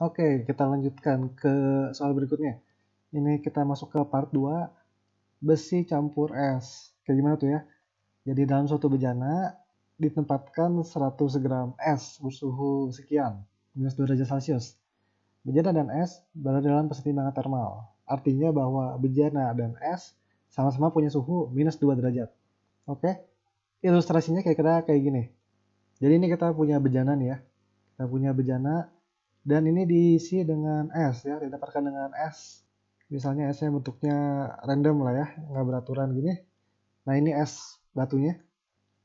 Oke, kita lanjutkan ke soal berikutnya. Ini kita masuk ke part 2, besi campur es. Kayak gimana tuh ya? Jadi dalam suatu bejana ditempatkan 100 gram es bersuhu sekian, minus 2 derajat Celcius. Bejana dan es berada dalam kesetimbangan termal. Artinya bahwa bejana dan es sama-sama punya suhu minus 2 derajat. Oke? Ilustrasinya kira-kira kayak gini. Jadi ini kita punya bejana nih ya. Kita punya bejana dan ini diisi dengan es ya, didapatkan dengan es. Misalnya esnya bentuknya random lah ya, nggak beraturan gini. Nah ini es batunya.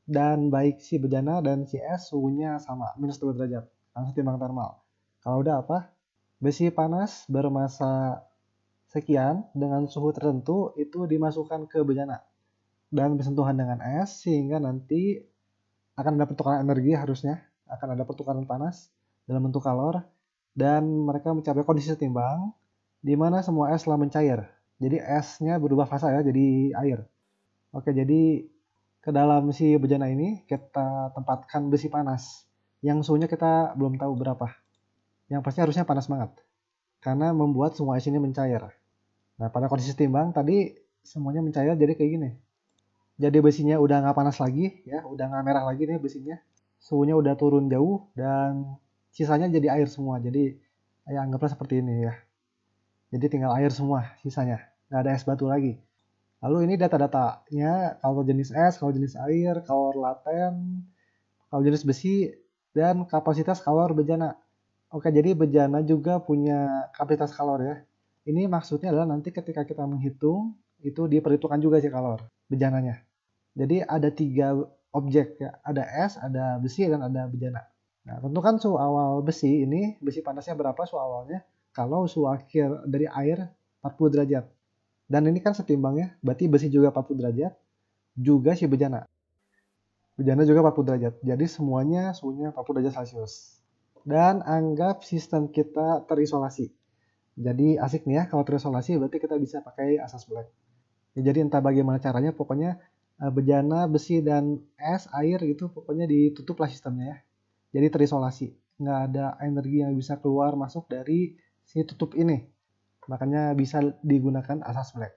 Dan baik si bejana dan si es suhunya sama, minus 2 derajat. Langsung timbang termal. Kalau udah apa? Besi panas bermassa sekian dengan suhu tertentu itu dimasukkan ke bejana. Dan bersentuhan dengan es sehingga nanti akan ada pertukaran energi harusnya. Akan ada pertukaran panas dalam bentuk kalor. Dan mereka mencapai kondisi setimbang di mana semua es telah mencair. Jadi esnya berubah fasa ya, jadi air. Oke, jadi ke dalam si bejana ini kita tempatkan besi panas. Yang suhunya kita belum tahu berapa. Yang pasti harusnya panas banget. Karena membuat semua es ini mencair. Nah, pada kondisi setimbang tadi semuanya mencair jadi kayak gini. Jadi besinya udah nggak panas lagi ya, udah nggak merah lagi nih besinya. Suhunya udah turun jauh dan sisanya jadi air semua. Jadi ya anggaplah seperti ini ya. Jadi tinggal air semua sisanya, nggak ada es batu lagi. Lalu ini data-datanya, kalau jenis es, kalau jenis air, kalor laten, kalau jenis besi, dan kapasitas kalor bejana. Oke, jadi bejana juga punya kapasitas kalor ya. Ini maksudnya adalah nanti ketika kita menghitung, itu diperhitungkan juga sih kalor bejananya. Jadi ada 3 objek ya, ada es, ada besi, dan ada bejana. Nah, tentukan suhu awal besi ini, besi panasnya berapa suhu awalnya, kalau suhu akhir dari air 40 derajat. Dan ini kan setimbangnya, berarti besi juga 40 derajat, juga si bejana. Bejana juga 40 derajat, jadi semuanya suhunya 40 derajat Celcius. Dan anggap sistem kita terisolasi. Jadi asik nih ya, kalau terisolasi berarti kita bisa pakai asas black. Ya, jadi entah bagaimana caranya, pokoknya bejana, besi, dan es, air gitu, pokoknya ditutup lah sistemnya ya. Jadi terisolasi, nggak ada energi yang bisa keluar masuk dari si tutup ini. Makanya bisa digunakan asas black.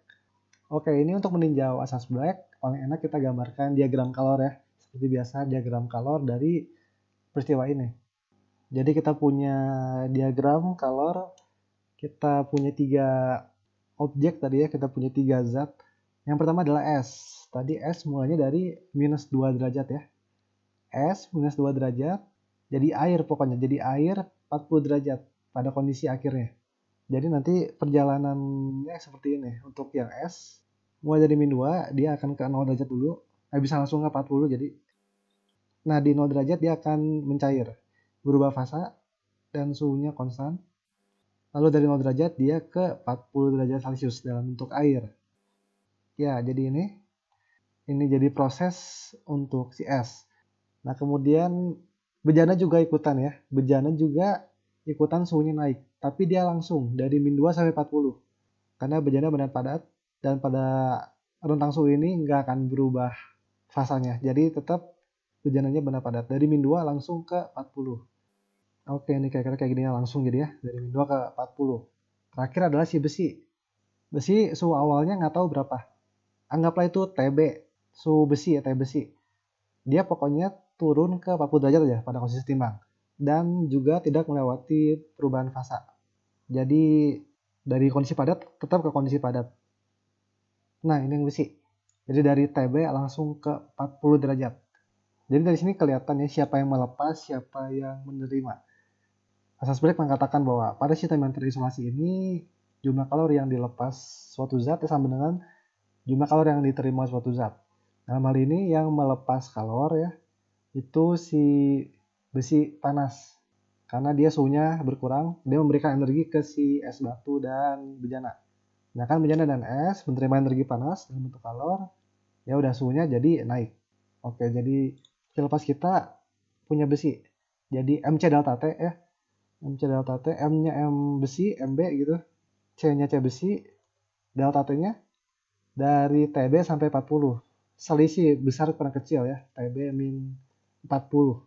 Oke, ini untuk meninjau asas black, paling enak kita gambarkan diagram kalor ya. Seperti biasa, diagram kalor dari peristiwa ini. Jadi kita punya diagram kalor, kita punya 3 objek tadi ya, kita punya 3 zat. Yang pertama adalah es. Tadi es mulanya dari minus 2 derajat ya. Es minus 2 derajat, jadi air pokoknya, jadi air 40 derajat pada kondisi akhirnya. Jadi nanti perjalanannya seperti ini. Untuk yang es, mulai dari min 2, dia akan ke 0 derajat dulu. Bisa langsung ke 40 jadi. Nah, di 0 derajat dia akan mencair, berubah fasa, dan suhunya konstan. Lalu dari 0 derajat dia ke 40 derajat Celcius dalam bentuk air. Ya, jadi ini jadi proses untuk si es. Nah, kemudian bejana juga ikutan ya. Bejana juga ikutan suhunya naik. Tapi dia langsung dari min 2 sampai 40. Karena bejana benar padat dan pada rentang suhu ini nggak akan berubah fasanya. Jadi tetap bejananya benar padat. Dari min 2 langsung ke 40. Oke, ini kira-kira kayak gini ya langsung jadi ya. Dari min 2 ke 40. Terakhir adalah si besi. Besi suhu awalnya nggak tahu berapa. Anggaplah itu TB. Suhu besi ya, TB besi. Dia pokoknya turun ke 40 derajat aja pada posisi timbang. Dan juga tidak melewati perubahan fasa. Jadi dari kondisi padat tetap ke kondisi padat. Nah, ini yang besi. Jadi dari TB langsung ke 40 derajat. Jadi dari sini kelihatan ya siapa yang melepas, siapa yang menerima. Asas Black mengatakan bahwa pada sistem yang terisolasi ini jumlah kalori yang dilepas suatu zat sama dengan jumlah kalori yang diterima suatu zat. Dalam hal ini yang melepas kalor ya itu si besi panas. Karena dia suhunya berkurang, dia memberikan energi ke si es batu dan bejana. Nah kan bejana dan es menerima energi panas dalam bentuk kalor, ya udah suhunya jadi naik. Oke, jadi kilopas kita punya besi. Jadi MC delta T ya. MC delta T, M-nya M besi, MB gitu. C-nya C besi, delta T-nya dari TB sampai 40. Selisih besar kurang kecil ya. TB min 40.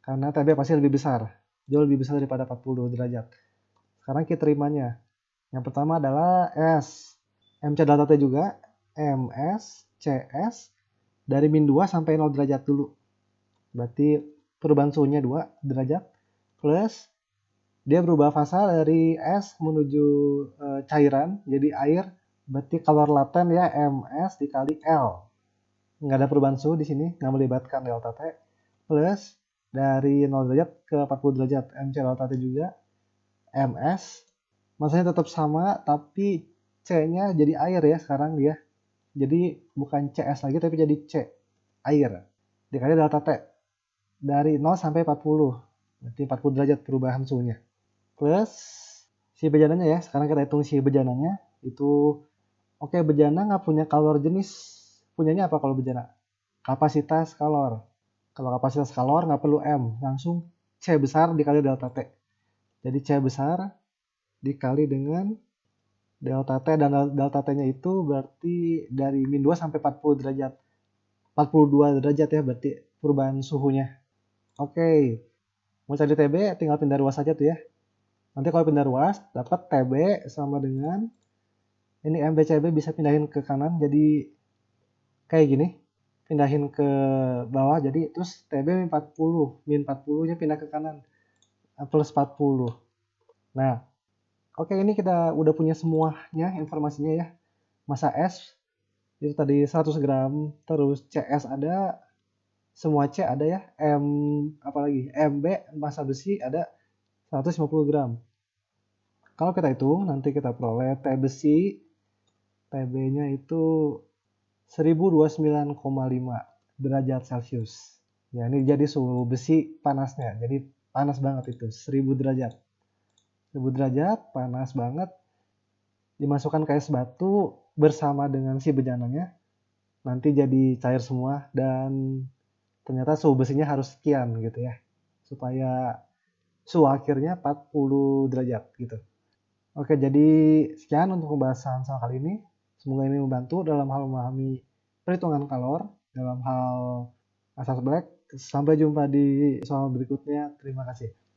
Karena TB pasti lebih besar. Jauh lebih besar daripada 40 derajat. Sekarang kita terimanya. Yang pertama adalah S. MC delta T juga. MS, CS, dari min 2 sampai 0 derajat dulu. Berarti perubahan suhunya 2 derajat. Plus, dia berubah fasa dari es menuju cairan, jadi air. Berarti kalor laten ya, MS dikali L. Nggak ada perubahan suhu di sini, nggak melibatkan delta T. Plus, dari 0 derajat ke 40 derajat, MC delta T juga. MS, masanya tetap sama, tapi C-nya jadi air ya sekarang dia. Jadi bukan CS lagi, tapi jadi C, air. Dikali delta T. Dari 0 sampai 40. Berarti 40 derajat perubahan suhunya. Plus si bejananya ya. Sekarang kita hitung si bejananya. Itu oke, bejana nggak punya kalor jenis. Punyanya apa kalau bejana? Kapasitas kalor. Kalau kapasitas kalor nggak perlu M. Langsung C besar dikali delta T. Jadi C besar dikali dengan delta T, dan delta T-nya itu berarti dari min 2 sampai 40 derajat. 42 derajat ya berarti perubahan suhunya. Oke, mau cari TB tinggal pindah ruas saja tuh ya. Nanti kalau pindah ruas dapat TB sama dengan ini MBCB bisa pindahin ke kanan jadi kayak gini. Pindahin ke bawah jadi terus TB 40, min 40-nya pindah ke kanan plus 40. Nah, oke, ini kita udah punya semuanya informasinya ya. Massa S itu tadi 100 gram, terus CS ada, semua C ada ya, apalagi MB massa besi ada 150 gram. Kalau kita hitung nanti kita peroleh T besi, TB-nya itu 1029,5 derajat Celcius. Ya, ini jadi suhu besi panasnya. Jadi panas banget itu, 1000 derajat. 1000 derajat, panas banget. Dimasukkan ke es batu bersama dengan si bejananya. Nanti jadi cair semua dan ternyata suhu besinya harus sekian gitu ya. Supaya suhu akhirnya 40 derajat gitu. Oke, jadi sekian untuk pembahasan soal kali ini. Semoga ini membantu dalam hal memahami perhitungan kalor dalam hal asas black. Sampai jumpa di soal berikutnya. Terima kasih.